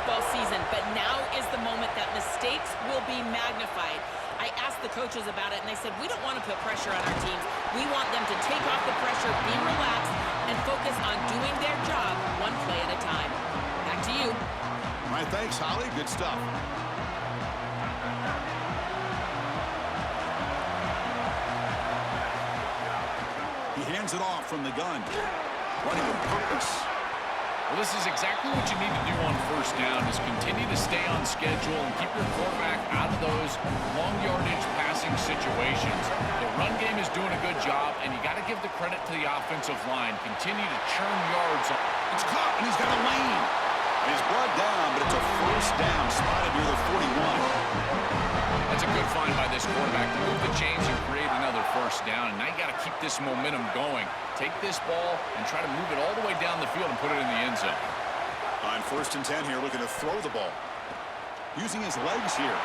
football season, but now is the moment that mistakes will be magnified. I asked the coaches about it, and they said, we don't want to put pressure on our teams. We want them to take off the pressure, be relaxed, and focus on doing their job one play at a time. Back to you. All right, thanks, Holly. Good stuff. He hands it off from the gun. Running with purpose. Well, this is exactly what you need to do on first down, is continue to stay on schedule and keep your quarterback out of those long yardage passing situations. The run game is doing a good job, and you got to give the credit to the offensive line. Continue to churn yards. It's caught, and he's got a lane. And he's brought down, but it's a first down, spotted near the 41. That's a good find by this quarterback to move the chains and create another first down. And now you got to keep this momentum going. Take this ball and try to move it all the way down the field and put it in the end zone. On 1st and 10 here, looking to throw the ball. Using his legs here.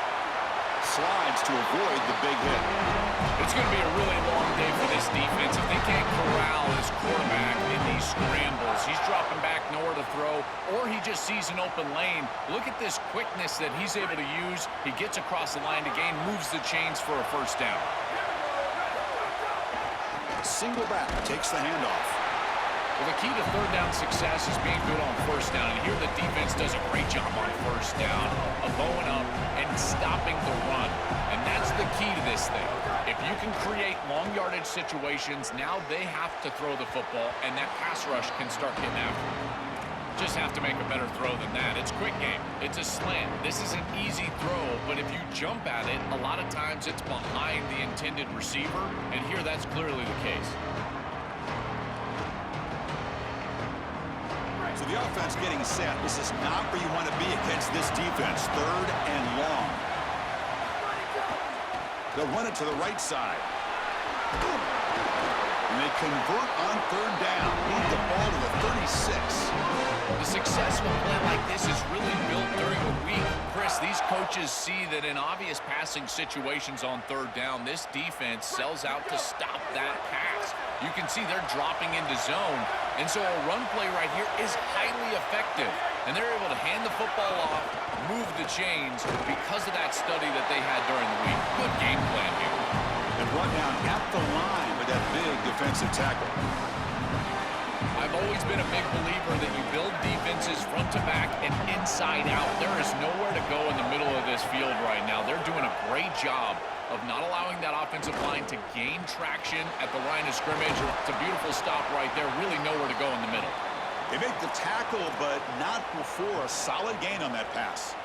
Slides to avoid the big hit. It's going to be a really long day for this defense. If they can't corral this quarterback in these scrambles, he's dropping back nowhere to throw, or he just sees an open lane. Look at this quickness that he's able to use. He gets across the line to gain, moves the chains for a first down. Single back, takes the handoff. Well, the key to third down success is being good on first down. And here the defense does a great job on first down of bowing up and stopping the run. And that's the key to this thing. If you can create long yardage situations, now they have to throw the football, and that pass rush can start getting after it. Just have to make a better throw than that. It's quick game. It's a slant. This is an easy throw, but if you jump at it, a lot of times it's behind the intended receiver, and here that's clearly the case. So the offense getting set. This is not where you want to be against this defense. 3rd and long. They'll run it to the right side. And they convert on 3rd down. Lead the ball to the 36. The successful play like this is really built during the week. Chris, these coaches see that in obvious passing situations on 3rd down, this defense sells out to stop that pass. You can see they're dropping into zone. And so a run play right here is highly effective. And they're able to hand the football off, move the chains because of that study that they had during the week. Good game plan here. And run down at the line with that big defensive tackle. I've always been a big believer that you build defenses front to back and inside out. There is nowhere to go in the middle of this field right now. They're doing a great job of not allowing that offensive line to gain traction at the line of scrimmage. It's a beautiful stop right there. Really nowhere to go in the middle. They make the tackle, but not before a solid gain on that pass.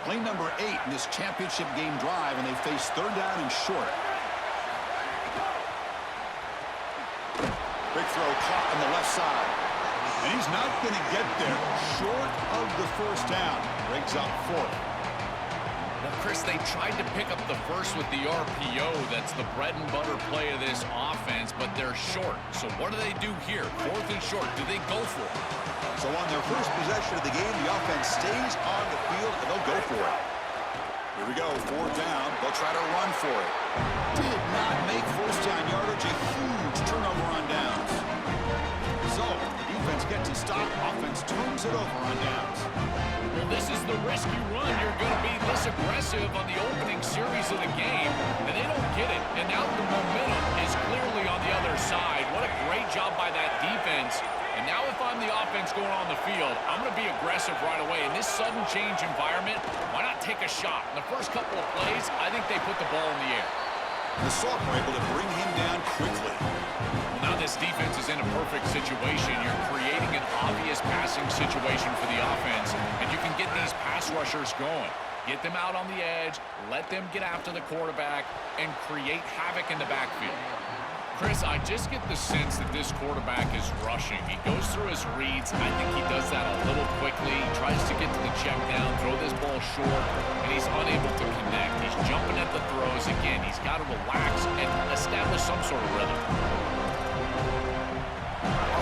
Play number 8 in this championship game drive, and they face 3rd down and short. Big throw caught on the left side. And he's not going to get there. Short of the first down. Brings up 4th. Well, Chris, they tried to pick up the first with the RPO. That's the bread and butter play of this offense, but they're short. So what do they do here? 4th and short. Do they go for it? So on their first possession of the game, the offense stays on the field, and they'll go for it. Here we go, 4th down. They'll try to run for it. Did not make first down yardage. A huge turnover on downs. So the defense gets a stop. Offense turns it over on downs. Well, this is the risk you run. You're going to be this aggressive on the opening series of the game, and they don't get it. And now the momentum is clearly on the other side. What a great job by that defense. And now if I'm the offense going on the field, I'm going to be aggressive right away. In this sudden change environment, why not take a shot? In the first couple of plays, I think they put the ball in the air. The Sultan were able to bring him down quickly. Well, now this defense is in a perfect situation. You're creating an obvious passing situation for the offense, and you can get these pass rushers going. Get them out on the edge, let them get after the quarterback, and create havoc in the backfield. Chris, I just get the sense that this quarterback is rushing. He goes through his reads. I think he does that a little quickly. He tries to get to the check down, throw this ball short, and he's unable to connect. He's jumping at the throws. Again, he's got to relax and establish some sort of rhythm.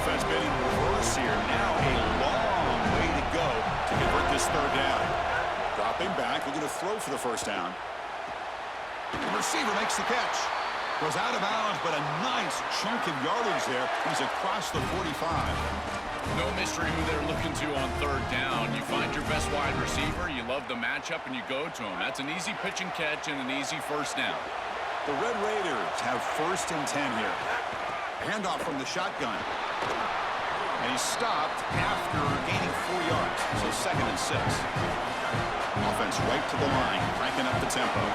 Offense been in reverse here. Now a long way to go to convert this 3rd down. Dropping back, looking to throw for the first down. The receiver makes the catch. Was out of bounds, but a nice chunk of yardage there. He's across the 45. No mystery who they're looking to on third down. You find your best wide receiver, you love the matchup, and you go to him. That's an easy pitch and catch and an easy first down. The Red Raiders have 1st and 10 here. Handoff from the shotgun. And he's stopped after gaining 4 yards. So 2nd and 6. Offense right to the line, cranking up the tempo.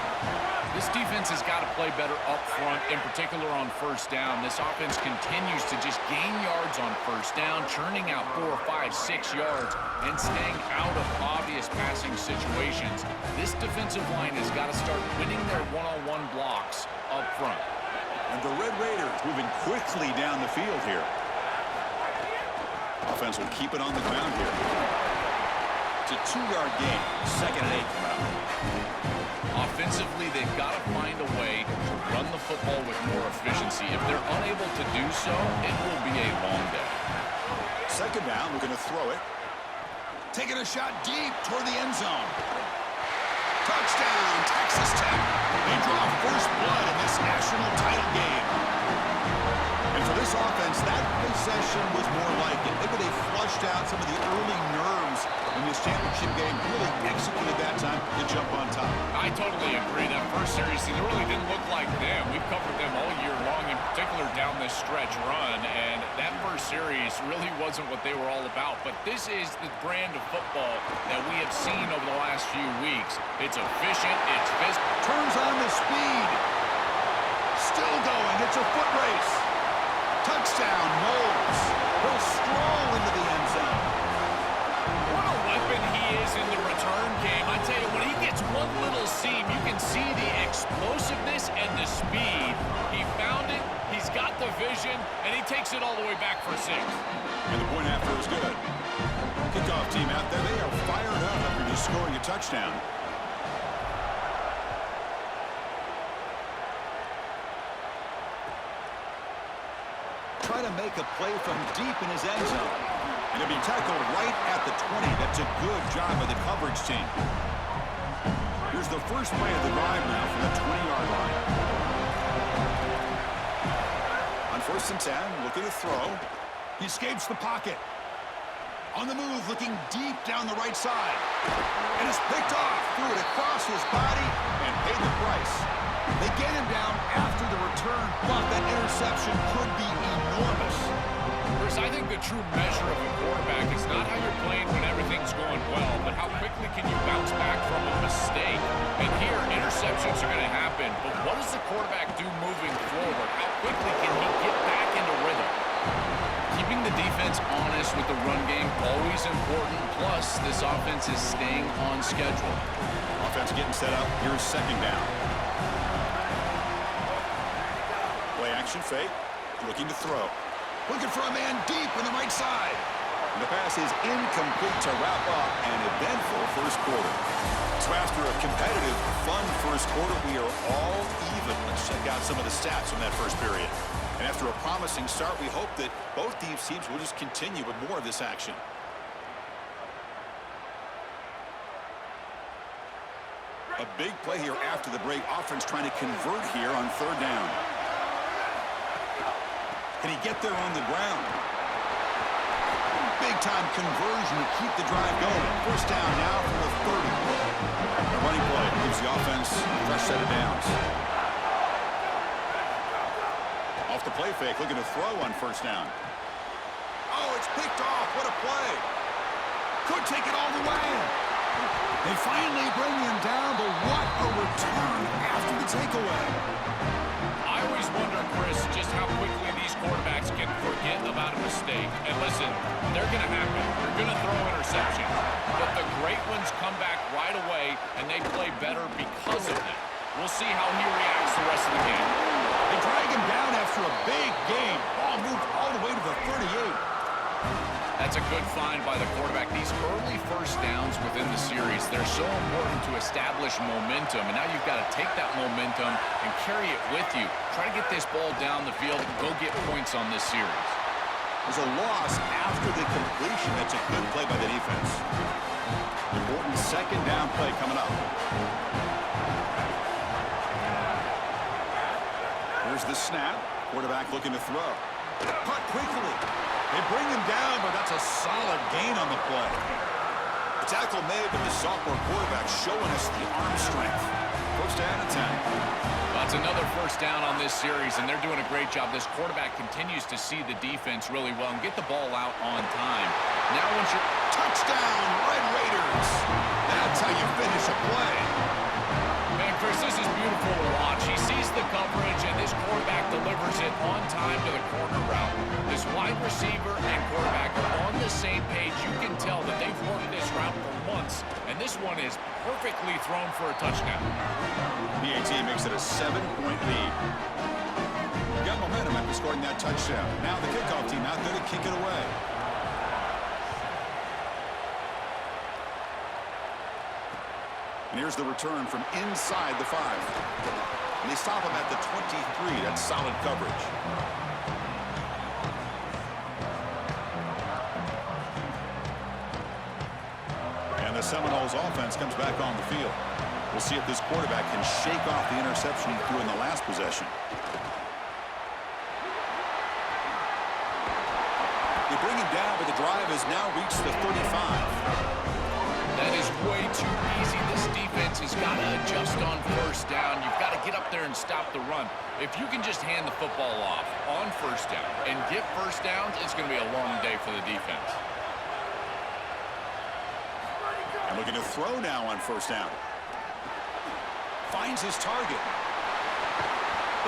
This defense has got to play better up front, in particular on first down. This offense continues to just gain yards on first down, churning out 4, 5, 6 yards, and staying out of obvious passing situations. This defensive line has got to start winning their one-on-one blocks up front. And the Red Raiders moving quickly down the field here. Offense will keep it on the ground here. It's a 2-yard gain. 2nd and 8 coming up. Offensively, they've got to find a way to run the football with more efficiency. If they're unable to do so, it will be a long day. 2nd down, we're going to throw it. Taking a shot deep toward the end zone. Touchdown, Texas Tech. They draw first blood in this national title game. And for this offense, that possession was more like it. Maybe they flushed out some of the early nerves in this championship game, really executed that time to jump on top. I totally agree. That first series, they really didn't look like them. We've covered them all year long, in particular down this stretch run, and that first series really wasn't what they were all about. But this is the brand of football that we have seen over the last few weeks. It's efficient, it's physical. Turns on the speed. Still going. It's a foot race. Touchdown, Knowles. He'll stroll into the end zone. What a weapon he is in the return game. I tell you, when he gets one little seam, you can see the explosiveness and the speed. He found it, he's got the vision, and he takes it all the way back for 6. And the point after is good. Kickoff team out there, they are fired up after just scoring a touchdown. Try to make a play from deep in his end zone. And he'll be tackled right at the 20. That's a good job by the coverage team. Here's the first play of the drive now from the 20-yard line. On 1st and 10, looking to throw. He escapes the pocket. On the move, looking deep down the right side. And is picked off. Threw it across his body and paid the price. They get him down after the return, but that interception could be enormous. Bruce, I think the true measure of a quarterback is not how you're playing when everything's going well, but how quickly can you bounce back from a mistake. And here, interceptions are going to happen, but what does the quarterback do moving forward? How quickly can he get back into rhythm? Keeping the defense honest with the run game, always important. Plus, this offense is staying on schedule. Offense getting set up. Here's 2nd down. Play action fake. Looking to throw. Looking for a man deep on the right side. And the pass is incomplete to wrap up an eventful first quarter. So after a competitive, fun first quarter, we are all even. Let's check out some of the stats from that first period. And after a promising start, we hope that both these teams will just continue with more of this action. A big play here after the break. Offense trying to convert here on 3rd down. Can he get there on the ground? Big-time conversion to keep the drive going. 1st down now from the 30. The running play gives the offense a fresh set of downs. Off the play fake, looking to throw on 1st down. Oh, it's picked off. What a play. Could take it all the way. They finally bring him down, but what a return after the takeaway. I always wonder, Chris, just how quickly these quarterbacks can forget about a mistake. And listen, they're going to happen. They're going to throw interceptions. But the great ones come back right away, and they play better because of that. We'll see how he reacts the rest of the game. They drag him down after a big game. Ball moved all the way to the 38. That's a good find by the quarterback. These early first downs within the series, they're so important to establish momentum. And now you've got to take that momentum and carry it with you. Try to get this ball down the field and go get points on this series. There's a loss after the completion. That's a good play by the defense. Important 2nd down play coming up. Here's the snap. Quarterback looking to throw. Caught quickly. They bring him down, but that's a solid gain on the play. The tackle made, but the sophomore quarterback showing us the arm strength. First down and 10. That's another first down on this series, and they're doing a great job. This quarterback continues to see the defense really well and get the ball out on time. Now once you're... Touchdown, Red Raiders. That's how you finish a play. Man, Chris, this is beautiful to watch. He sees the coverage, and this quarterback delivers it on time to the corner route. This wide receiver and quarterback are on the same page. You can tell that they've worked this route for months, and this one is perfectly thrown for a touchdown. PAT makes it a 7-point lead. Got momentum after scoring that touchdown. Now the kickoff team out there to kick it away. And here's the return from inside the 5. And they stop him at the 23. That's solid coverage. And the Seminoles offense comes back on the field. We'll see if this quarterback can shake off the interception he threw in the last possession. They bring him down, but the drive has now reached the 35. That is way too easy. This defense has got to adjust on first down. You've got to get up there and stop the run. If you can just hand the football off on first down and get first downs, it's going to be a long day for the defense. And looking to throw now on first down. Finds his target.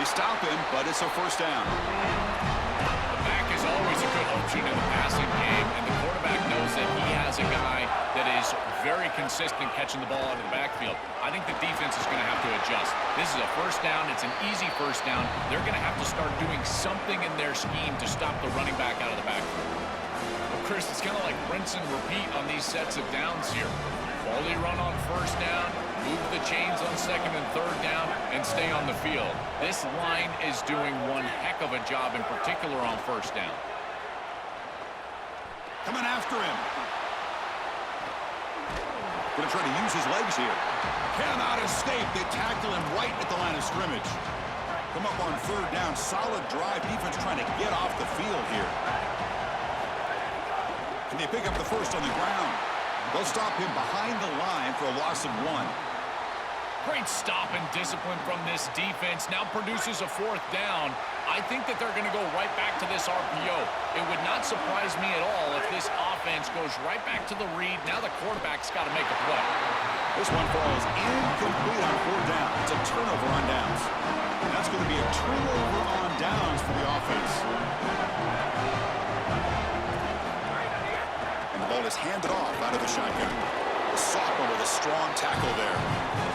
They stop him, but it's a first down. The back is always a good option in the passing game, and the quarterback knows that he has a guy that is very consistent catching the ball out of the backfield. I think the defense is going to have to adjust. This is a first down. It's an easy first down. They're going to have to start doing something in their scheme to stop the running back out of the backfield. Well, Chris, it's kind of like rinse and repeat on these sets of downs here. Quality run on first down, move the chains on second and third down, and stay on the field. This line is doing one heck of a job, in particular on first down. Coming after him. Going to try to use his legs here. Cannot escape. They tackle him right at the line of scrimmage. Come up on third down. Solid drive. Defense trying to get off the field here. Can they pick up the first on the ground? They'll stop him behind the line for a loss of 1. Great stop and discipline from this defense. Now produces a fourth down. I think that they're going to go right back to this RPO. It would not surprise me at all if this offense goes right back to the read. Now the quarterback's got to make a play. This one falls incomplete on fourth down. It's a turnover on downs. And that's going to be a turnover on downs for the offense. And the ball is handed off out of the shotgun. The sophomore with a strong tackle there.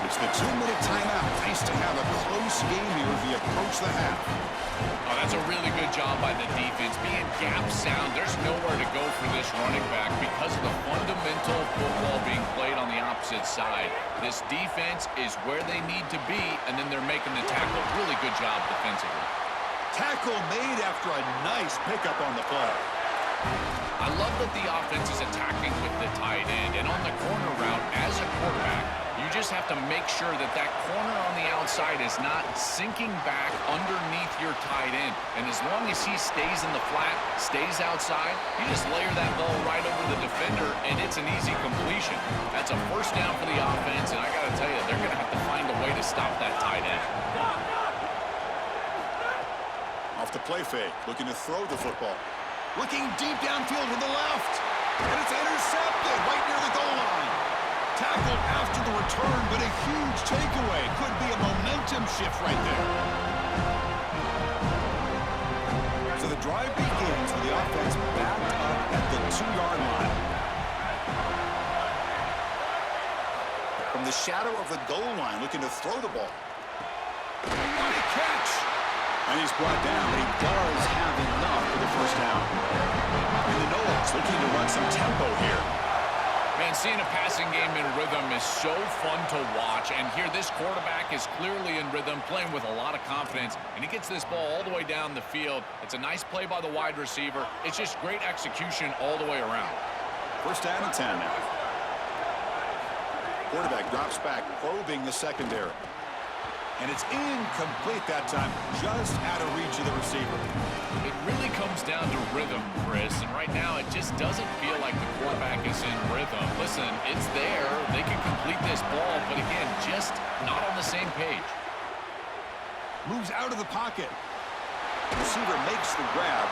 It's the 2-minute timeout. Nice to have a close game here as we approach the half. Oh, that's a really good job by the defense. Being gap sound, there's nowhere to go for this running back because of the fundamental football being played on the opposite side. This defense is where they need to be, and then they're making the tackle. Really good job defensively. Tackle made after a nice pickup on the play. I love that the offense is attacking with the tight end, and on the corner route, as a quarterback, you just have to make sure that that corner on the outside is not sinking back underneath your tight end. And as long as he stays in the flat, stays outside, you just layer that ball right over the defender, and it's an easy completion. That's a first down for the offense, and I got to tell you, they're going to have to find a way to stop that tight end. Off the play fake, looking to throw the football. Looking deep downfield to the left. And it's intercepted right near the goal line. Tackled after the return, but a huge takeaway. Could be a momentum shift right there. So the drive begins with the offense backed up at the 2-yard line. From the shadow of the goal line, looking to throw the ball. What a catch! And he's brought down, but he does have enough for the first down. And the Noles looking to run some tempo here. Man, seeing a passing game in rhythm is so fun to watch. And here, this quarterback is clearly in rhythm, playing with a lot of confidence. And he gets this ball all the way down the field. It's a nice play by the wide receiver. It's just great execution all the way around. First down and 10 now. Quarterback drops back, probing the secondary. And it's incomplete that time, just out of reach of the receiver. It really comes down to rhythm, Chris, and right now it just doesn't feel like the quarterback is in rhythm. Listen, it's there. They can complete this ball, but again, just not on the same page. Moves out of the pocket. Receiver makes the grab.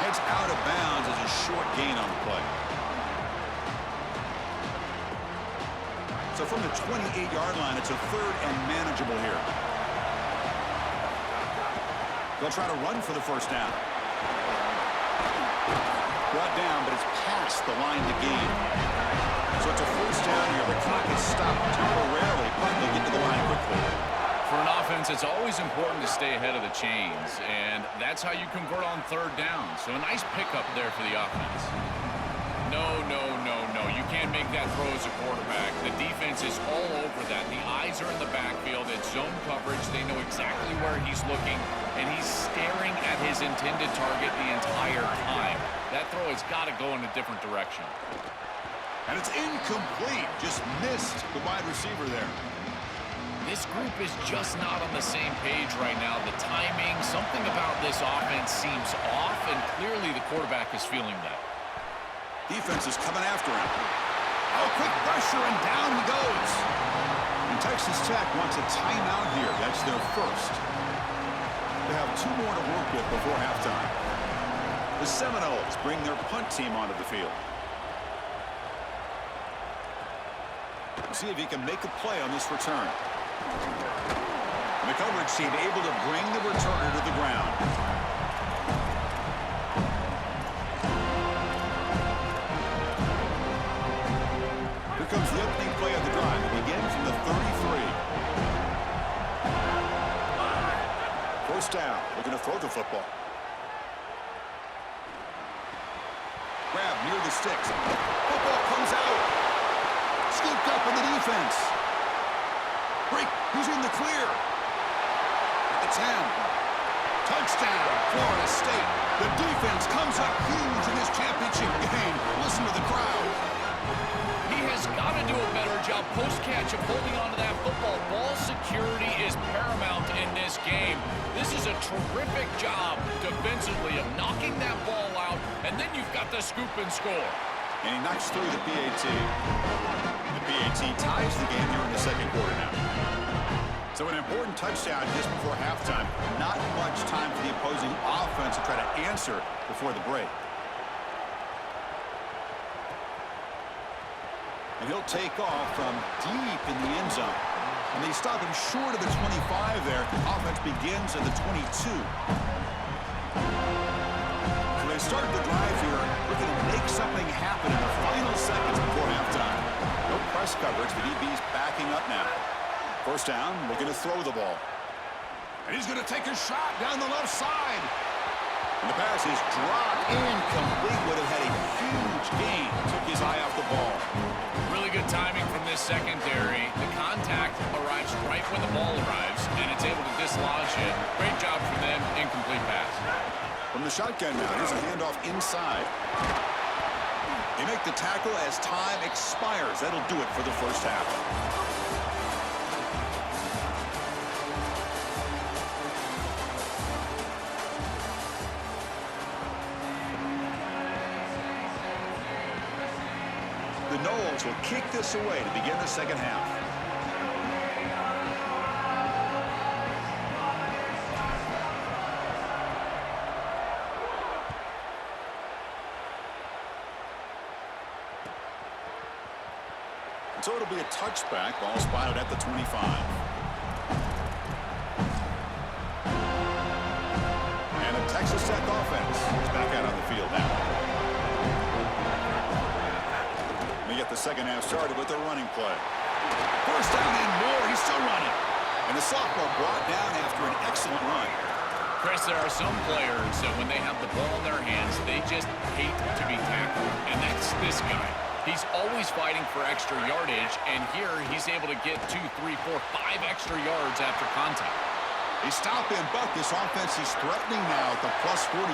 Heads out of bounds as a short gain on the play. So from the 28-yard line, it's a third and manageable here. They'll try to run for the first down. Brought down, but it's past the line to gain. So it's a first down here. The clock is stopped temporarily, but they'll get to the line quickly. For an offense, it's always important to stay ahead of the chains, and that's how you convert on third down. So a nice pickup there for the offense. No. You can't make that throw as a quarterback. The defense is all over that. The eyes are in the backfield. It's zone coverage. They know exactly where he's looking, and he's staring at his intended target the entire time. That throw has got to go in a different direction. And it's incomplete. Just missed the wide receiver there. This group is just not on the same page right now. The timing, something about this offense seems off, and clearly the quarterback is feeling that. Defense is coming after him. Oh, quick pressure, and down he goes. And Texas Tech wants a timeout here. That's their first. They have 2 more to work with before halftime. The Seminoles bring their punt team onto the field. See if he can make a play on this return. The coverage team able to bring the returner to the ground. Here comes the opening play of the drive. It begins from the 33. First down. Looking to throw the football. Grab near the sticks. Football comes out. Scooped up in the defense. Break. He's in the clear. At the 10. Touchdown, Florida State. The defense comes up huge in this championship game. Listen to the crowd. He has got to do a better job post-catch of holding on to that football. Ball security is paramount in this game. This is a terrific job defensively of knocking that ball out, and then you've got the scoop and score. And he knocks through the PAT. The PAT ties the game here in the second quarter now. So an important touchdown just before halftime. Not much time for the opposing offense to try to answer before the break. And he'll take off from deep in the end zone. And they stop him short of the 25 there. Offense begins at the 22. So they start the drive here, looking to make something happen in the final seconds before halftime. No press coverage. The DB's backing up now. First down, looking to throw the ball. And he's going to take a shot down the left side. And the pass is dropped incomplete. Would have had a huge gain. Took his eye off the ball. Really good timing from this secondary. The contact arrives right when the ball arrives, and it's able to dislodge it. Great job from them. Incomplete pass. From the shotgun now, here's a handoff inside. They make the tackle as time expires. That'll do it for the first half. The Noles will kick this away to begin the second half. So it'll be a touchback. Ball spotted at the 25. And a Texas Tech offense is back out on the field now. We get the second half started with a running play. First down and more. He's still running. And the sophomore brought down after an excellent run. Chris, there are some players that when they have the ball in their hands, they just hate to be tackled. And that's this guy. He's always fighting for extra yardage, and here he's able to get 2, 3, 4, 5 extra yards after contact. They stop in, but this offense is threatening now at the plus 43.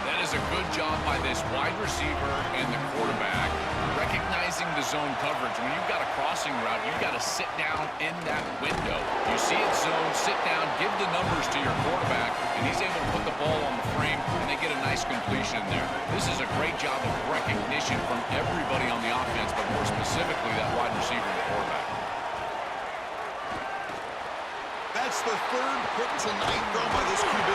That is a good job by this wide receiver and the quarterback, recognizing facing the zone coverage. When you've got a crossing route, you've got to sit down in that window. You see it zone, sit down, give the numbers to your quarterback, and he's able to put the ball on the frame, and they get a nice completion there. This is a great job of recognition from everybody on the offense, but more specifically that wide receiver and the quarterback. That's the third pick tonight thrown by this QB.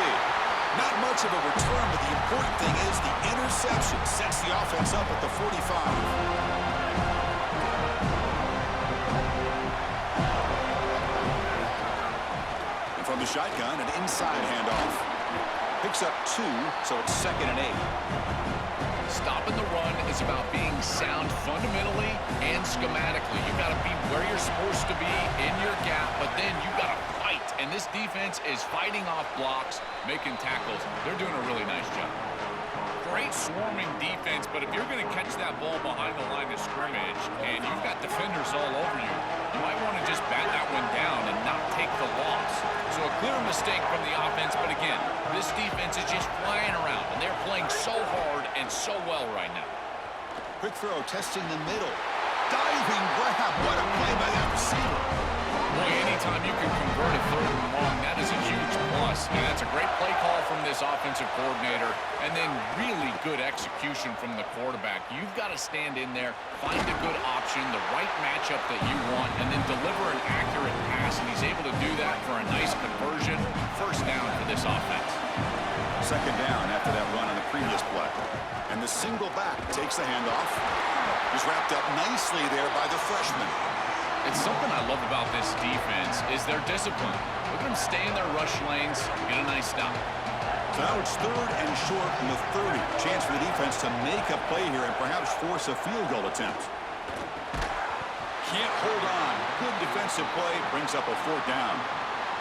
Not much of a return, but the important thing is the interception sets the offense up at the 45. And from the shotgun, an inside handoff. Picks up 2, so it's 2nd and 8. Stopping the run is about being sound fundamentally and schematically. You've got to be where you're supposed to be in your gap, but then you've got to fight. And this defense is fighting off blocks, making tackles. They're doing a really nice job. Great swarming defense, but if you're going to catch that ball behind the line of scrimmage and you've got defenders all over you, you might want to just bat that one down and not take the loss. So a clear mistake from the offense, but again, this defense is just flying around, and they're playing so hard and so well right now. Quick throw, testing the middle. Diving grab. What a play by that receiver. Boy, anytime you can convert a 3rd and long, that is a huge plus. And that's a great play call from this offensive coordinator. And then really good execution from the quarterback. You've got to stand in there, find a good option, the right matchup that you want, and then deliver an accurate pass. And he's able to do that for a nice conversion. 1st down for this offense. 2nd down after that run on the previous play. And the single back takes the handoff. He's wrapped up nicely there by the freshman. It's something I love about this defense is their discipline. Look at them stay in their rush lanes, get a nice stop. So now it's 3rd and short from the 30. Chance for the defense to make a play here and perhaps force a field goal attempt. Can't hold on. Good defensive play. Brings up a 4th down.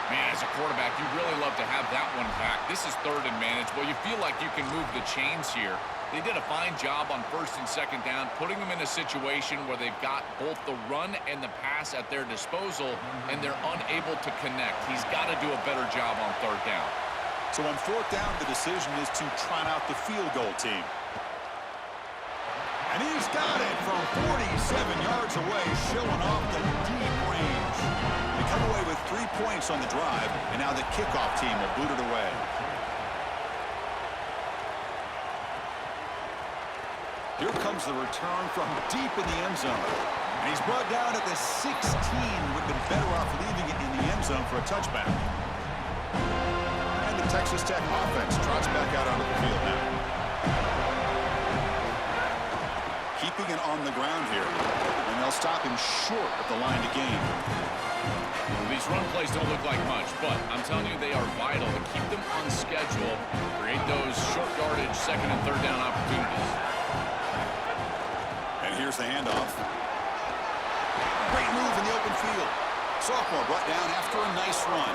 Man, as a quarterback, you'd really love to have that one back. This is 3rd and manageable. You feel like you can move the chains here. They did a fine job on 1st and 2nd down, putting them in a situation where they've got both the run and the pass at their disposal, and they're unable to connect. He's got to do a better job on 3rd down. So on 4th down, the decision is to trot out the field goal team. And he's got it from 47 yards away, showing off the deep range. They come away with 3 points on the drive, and now the kickoff team will boot it away. Here comes the return from deep in the end zone. And he's brought down at the 16. Would have been better off leaving it in the end zone for a touchback. And the Texas Tech offense trots back out onto the field now. Keeping it on the ground here. And they'll stop him short at the line to gain. These run plays don't look like much, but I'm telling you they are vital to keep them on schedule, create those short yardage 2nd and 3rd down opportunities. And here's the handoff. Great move in the open field. Sophomore brought down after a nice run.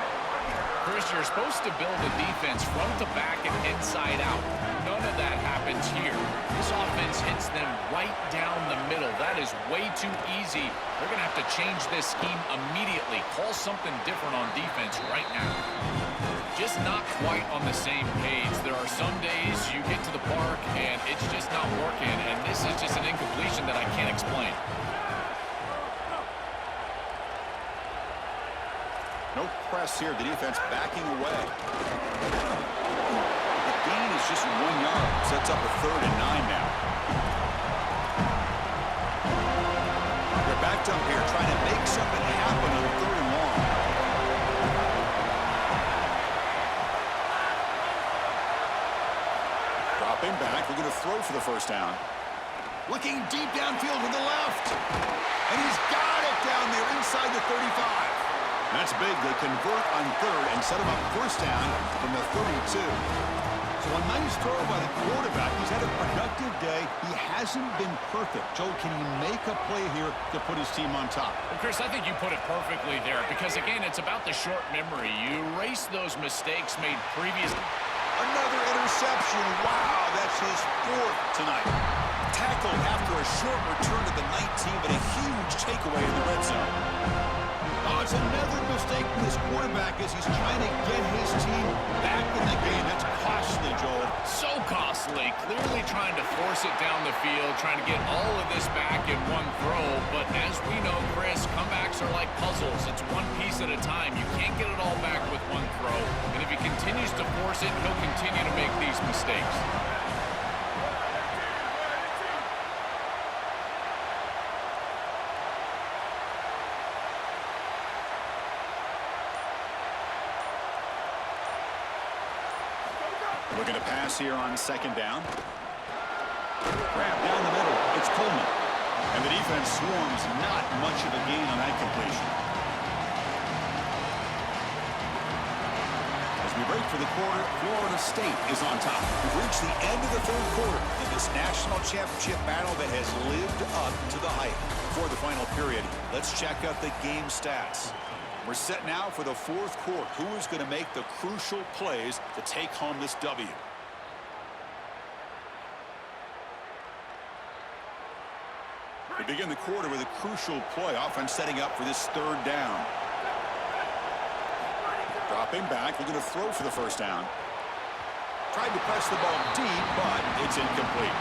Chris, you're supposed to build a defense front to back and inside out. None of that happens here. This offense hits them right down the middle. That is way too easy. They're going to have to change this scheme immediately. Call something different on defense right now. Just not quite on the same page. There are some days you get to the park and it's just not working, and this is just an incompletion that I can't explain. No press here. The defense backing away. The gain is just 1 yard. Sets up a 3rd and 9 now. They're backed up here trying to make something happen on 3rd and long. Dropping back. We're going to throw for the 1st down. Looking deep downfield to the left. And he's got it down there inside the 35. That's big. They convert on 3rd and set him up 1st down from the 32. So a nice throw by the quarterback. He's had a productive day. He hasn't been perfect. Joe, can he make a play here to put his team on top? Well, Chris, I think you put it perfectly there because, again, it's about the short memory. You erase those mistakes made previously. Another interception. Wow, that's his 4th tonight. Tackled after a short return to the 19, but a huge takeaway in the red zone. Oh, it's another mistake from this quarterback as he's trying to get his team back in the game. That's costly, Joel. So costly. Clearly trying to force it down the field, trying to get all of this back in one throw. But as we know, Chris, comebacks are like puzzles. It's one piece at a time. You can't get it all back with one throw. And if he continues to force it, he'll continue to make these mistakes. Looking to pass here on second down. Grab down the middle. It's Coleman. And the defense swarms. Not much of a gain on that completion. As we break for the quarter, Florida State is on top. We've reached the end of the third quarter in this national championship battle that has lived up to the hype. Before the final period, let's check out the game stats. We're set now for the fourth quarter. Who is going to make the crucial plays to take home this W? We begin the quarter with a crucial play. Offense setting up for this third down. Dropping back, looking to throw for the first down. Tried to press the ball deep, but it's incomplete.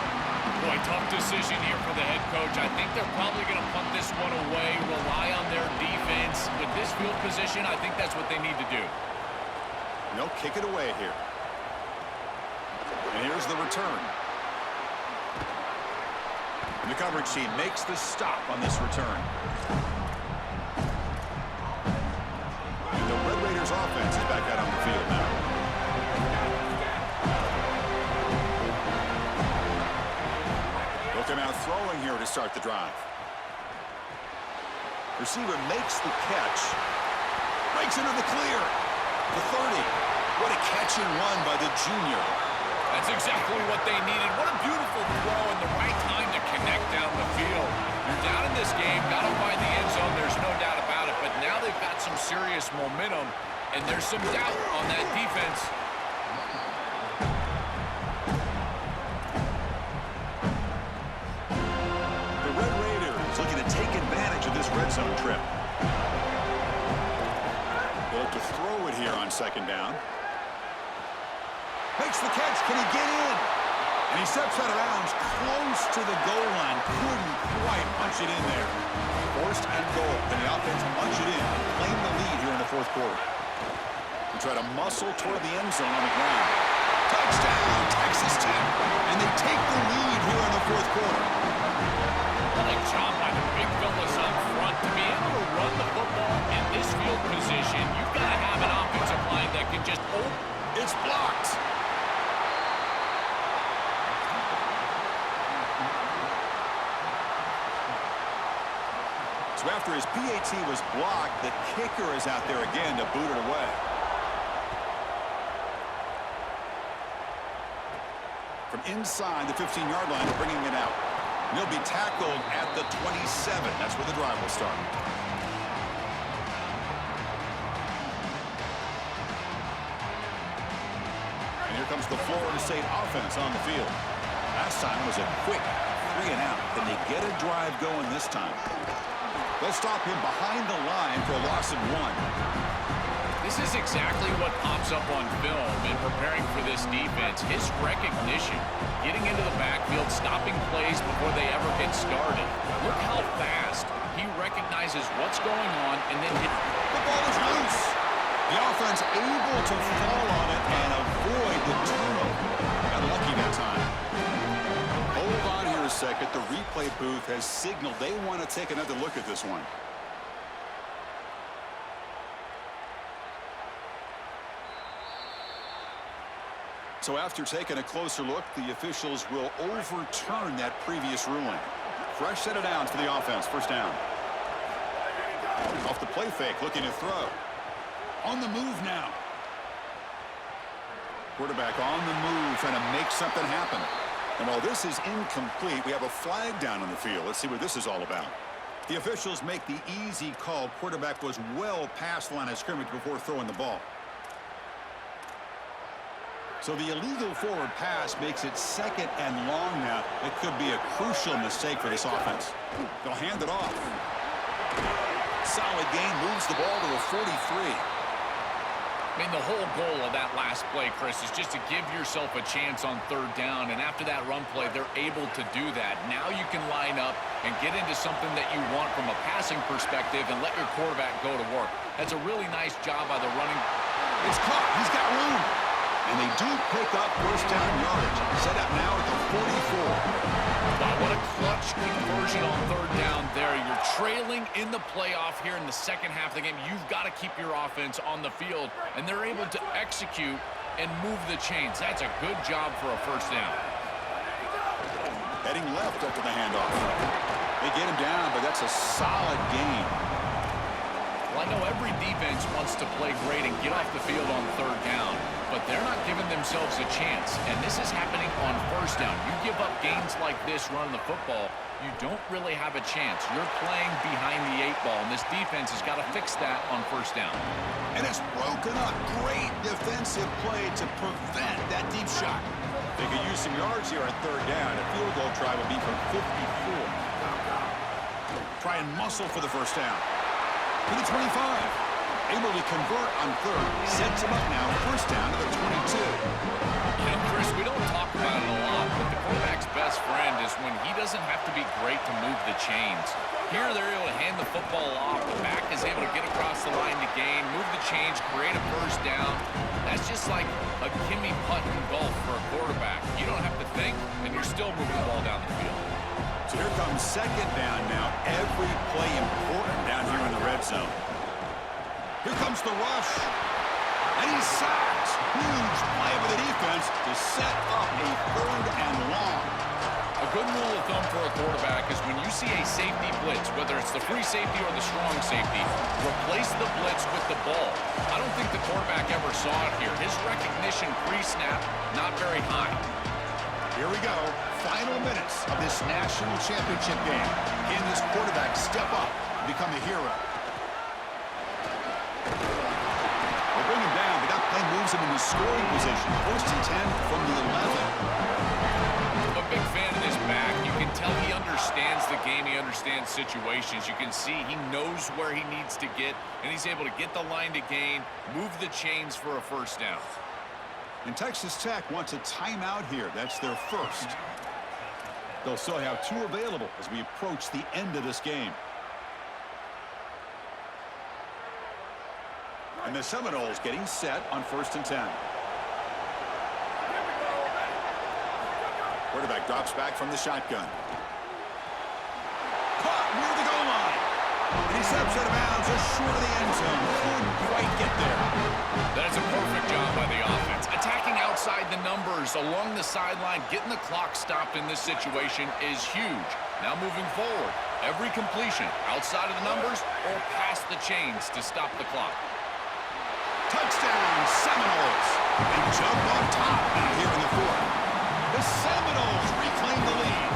Boy, tough decision here for the head coach. I think they're probably going to punt this one away, rely on their defense. With this field position, I think that's what they need to do. They'll kick it away here. And here's the return. And the coverage team makes the stop on this return. And the Red Raiders offense is back out on the field now. Looking out throwing here to start the drive. Receiver makes the catch. Breaks into the clear. The 30. What a catch and run by the junior. That's exactly what they needed. What a beautiful throw in the right time to connect down the field. You're down in this game, got to find the end zone. There's no doubt about it. But now they've got some serious momentum, and there's some doubt on that defense. The Red Raiders looking to take advantage of this red zone trip. They'll have to throw it here on second down. Makes the catch. Can he get in? And he steps out of bounds close to the goal line. Couldn't quite punch it in there. Forced and goal. And the offense punch it in and claim the lead here in the fourth quarter. We try to muscle toward the end zone on the ground. Touchdown, Texas Tech. And they take the lead here in the fourth quarter. What a job by the big fellas up front. To be able to run the football in this field position, you've got to have an offensive line that can just open. It's blocked. So after his PAT was blocked, the kicker is out there again to boot it away. From inside the 15-yard line, bringing it out. And he'll be tackled at the 27. That's where the drive will start. And here comes the Florida State offense on the field. Last time was a quick 3 and out. Can they get a drive going this time? They'll stop him behind the line for a loss of 1. This is exactly what pops up on film in preparing for this defense. His recognition, getting into the backfield, stopping plays before they ever get started. Look how fast he recognizes what's going on and then hit. The ball is loose. The offense able to fall on it and avoid the turnover. Got lucky that time. Hold on here a second. The replay booth has signaled they want to take another look at this one. So after taking a closer look, the officials will overturn that previous ruling. Fresh set of downs for the offense. First down. Off the play fake, looking to throw. On the move now. Quarterback on the move, trying to make something happen. And while this is incomplete, we have a flag down on the field. Let's see what this is all about. The officials make the easy call. Quarterback was well past the line of scrimmage before throwing the ball. So the illegal forward pass makes it 2nd and long now. It could be a crucial mistake for this offense. They'll hand it off. Solid gain, moves the ball to a 43. I mean, the whole goal of that last play, Chris, is just to give yourself a chance on third down. And after that run play, they're able to do that. Now you can line up and get into something that you want from a passing perspective and let your quarterback go to work. That's a really nice job by the running. It's caught. He's got room. And they do pick up first down yardage. Set up now at the 44. Wow, what a clutch conversion on third down there. You're trailing in the playoff here in the second half of the game. You've got to keep your offense on the field, and they're able to execute and move the chains. That's a good job for a first down. Heading left after the handoff. They get him down, but that's a solid gain. Well, I know every defense wants to play great and get off the field on third down, but they're not giving themselves a chance, and this is happening on first down. You give up gains like this running the football, you don't really have a chance. You're playing behind the 8 ball, and this defense has got to fix that on first down. And it's broken up. Great defensive play to prevent that deep shot. They could use some yards here on third down. A field goal try will be from 54. Try and muscle for the first down. To the 25. Able to convert on third. Sets him up now. First down to the 22. You know, Chris, we don't talk about it a lot, but the quarterback's best friend is when he doesn't have to be great to move the chains. Here, they're able to hand the football off. The back is able to get across the line to gain, move the chains, create a first down. That's just like a gimme putt in golf for a quarterback. You don't have to think, and you're still moving the ball down the field. So here comes second down now. Every play important down here in the red zone. Here comes the rush. And he's sacked. Huge play with the defense to set up a third and long. A good rule of thumb for a quarterback is when you see a safety blitz, whether it's the free safety or the strong safety, replace the blitz with the ball. I don't think the quarterback ever saw it here. His recognition pre-snap, not very high. Here we go. Final minutes of this national championship game. Can this quarterback step up and become a hero? They bring him down, but that play moves him into scoring position. First and 10 from the 11. I'm a big fan of this back. You can tell he understands the game. He understands situations. You can see he knows where he needs to get, and he's able to get the line to gain, move the chains for a first down. And Texas Tech wants a timeout here. That's their first. They'll still have 2 available as we approach the end of this game. And the Seminoles getting set on first and 10. Quarterback drops back from the shotgun. Caught near the goal line. And he steps out of bounds just short of the end zone. Couldn't quite get there. That is a perfect job by the offense. Attacking outside the numbers along the sideline, getting the clock stopped in this situation is huge. Now moving forward, every completion outside of the numbers or past the chains to stop the clock. Touchdown, Seminoles. And jump on top now here in the fourth. The Seminoles reclaim the lead.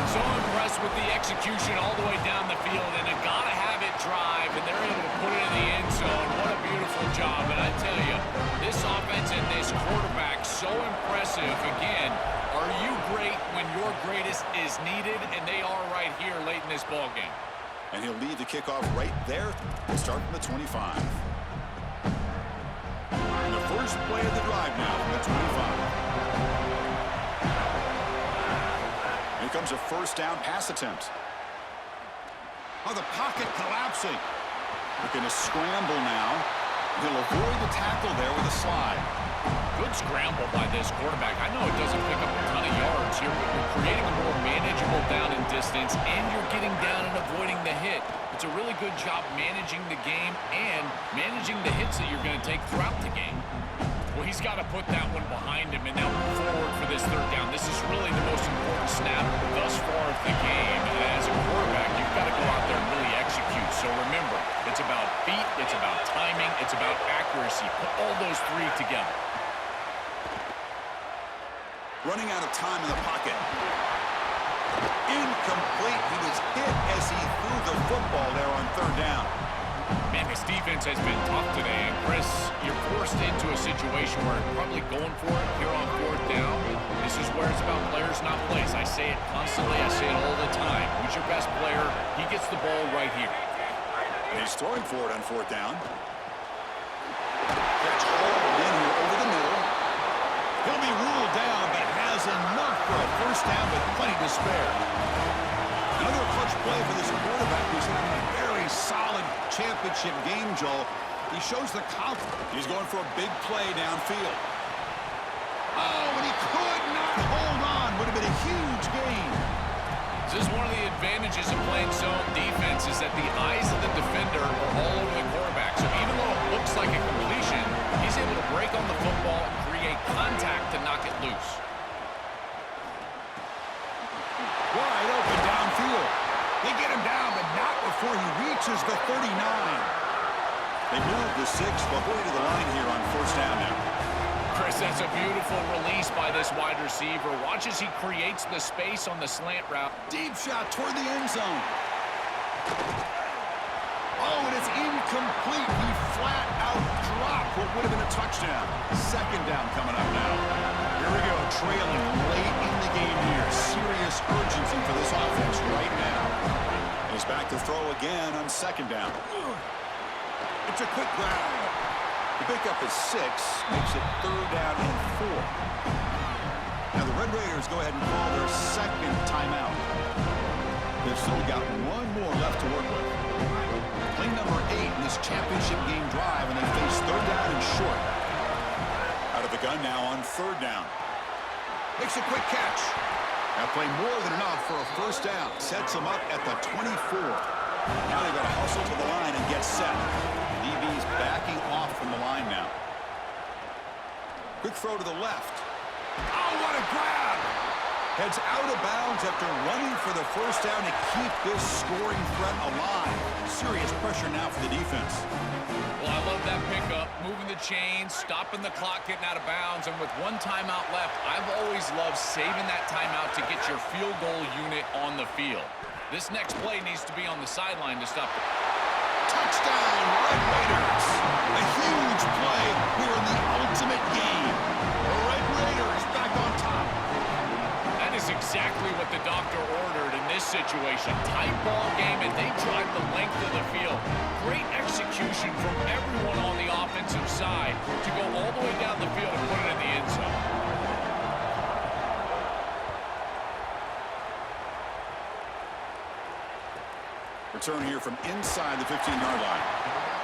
So impressed with the execution all the way down the field, and a gotta-have-it drive, and they're able to put it in the end zone. What a beautiful job. And I tell you, this offense and this quarterback, so impressive. Again, are you great when your greatest is needed? And they are right here late in this ballgame. And he'll lead the kickoff right there. We'll start from the 25. And the first play of the drive now from the 25. Here comes a first down pass attempt. Oh, the pocket collapsing. Looking to scramble now. He'll avoid the tackle there with a slide. Good scramble by this quarterback. I know it doesn't pick up a ton of yards here, but you're creating a more manageable down and distance, and you're getting down and avoiding the hit. It's a really good job managing the game and managing the hits that you're going to take throughout the game. Well, he's got to put that one behind him and now move forward for this third down. This is really the most important snap thus far of the game. And as a quarterback, you've got to go out there and really execute. So remember, it's about feet, it's about timing, it's about accuracy. Put all those 3 together. Running out of time in the pocket. Incomplete. He was hit as he threw the football there on third down. Man, this defense has been tough today. And Chris, you're forced into a situation where you're probably going for it here on fourth down. This is where it's about players, not plays. say it constantly. I say it all the time. Who's your best player? He gets the ball right here. And he's throwing for it on 4th down. Catch hauled in here over the middle. He'll be ruled down, but has enough for a 1st down with plenty to spare. Another clutch play for this quarterback who's having a very solid championship game, Joel. He shows the confidence. He's going for a big play downfield. Oh, and he could not hold on. Would have been a huge gain. This is one of the advantages of playing zone defense is that the eyes of the defender are all over the quarterback. So even though it looks like a completion, he's able to break on the football and create contact to knock it loose. Wide open downfield. They get him down, but not before he reaches the 39. They move the 6, but way to the line here on 1st down now. Chris, that's a beautiful release by this wide receiver. Watch as he creates the space on the slant route. Deep shot toward the end zone. Oh, and it's incomplete. He flat out dropped what would have been a touchdown. 2nd down coming up now. Here we go, trailing late in the game here. Serious urgency for this offense right now. He's back to throw again on 2nd down. It's a quick grab. The pickup is 6, makes it 3rd down and 4. Now the Red Raiders go ahead and call their 2nd timeout. They've still got one more left to work with. Play number 8 in this championship game drive, and they face 3rd down and short. Out of the gun now on 3rd down. Makes a quick catch. That play more than enough for a 1st down. Sets him up at the 24. Now they've got to hustle to the line and get set. DB's backing off from the line now. Quick throw to the left. Oh, what a grab! Heads out of bounds after running for the 1st down to keep this scoring threat alive. Serious pressure now for the defense. Well, I love that pickup, moving the chains, stopping the clock, getting out of bounds, and with one timeout left, I've always loved saving that timeout to get your field goal unit on the field. This next play needs to be on the sideline to stop the... Touchdown, Red Raiders! A huge play here in the ultimate game. The Red Raiders back on top. That is exactly what the doctor ordered in this situation. Tight ball game, and they drive the length of the field. Great execution from everyone on the offensive side to go all the way down the field and put it in the end zone. Return here from inside the 15-yard line.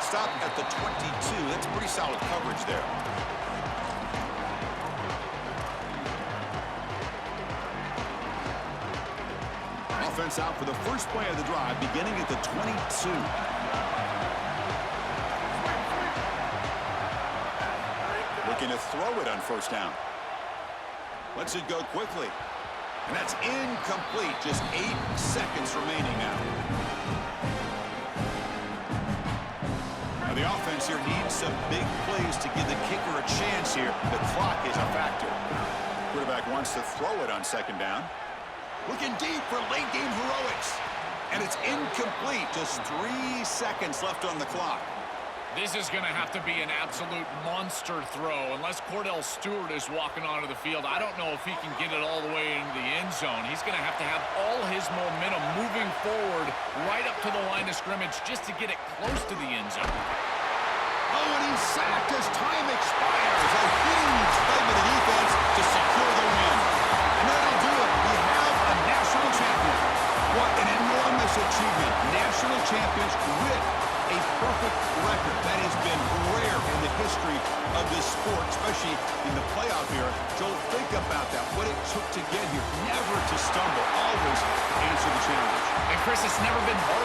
Stop at the 22. That's pretty solid coverage there. Offense out for the first play of the drive, beginning at the 22. Looking to throw it on 1st down. Lets it go quickly. And that's incomplete. Just 8 seconds remaining now. Now the offense here needs some big plays to give the kicker a chance here. The clock is a factor. Quarterback wants to throw it on 2nd down. Looking deep for late game heroics. And it's incomplete. Just 3 seconds left on the clock. This is going to have to be an absolute monster throw. Unless Cordell Stewart is walking onto the field, I don't know if he can get it all the way into the end zone. He's going to have all his momentum moving forward right up to the line of scrimmage just to get it close to the end zone. Oh, and he's sacked as time expires. A huge play by the defense to secure the win. And that'll do it. We have a national champion. What an enormous achievement. National champions with a perfect record. That has been rare in the history of this sport, especially in the playoff era. Joel, think about that. What it took to get here. Never to stumble. Always answer the challenge. And Chris, it's never been harder.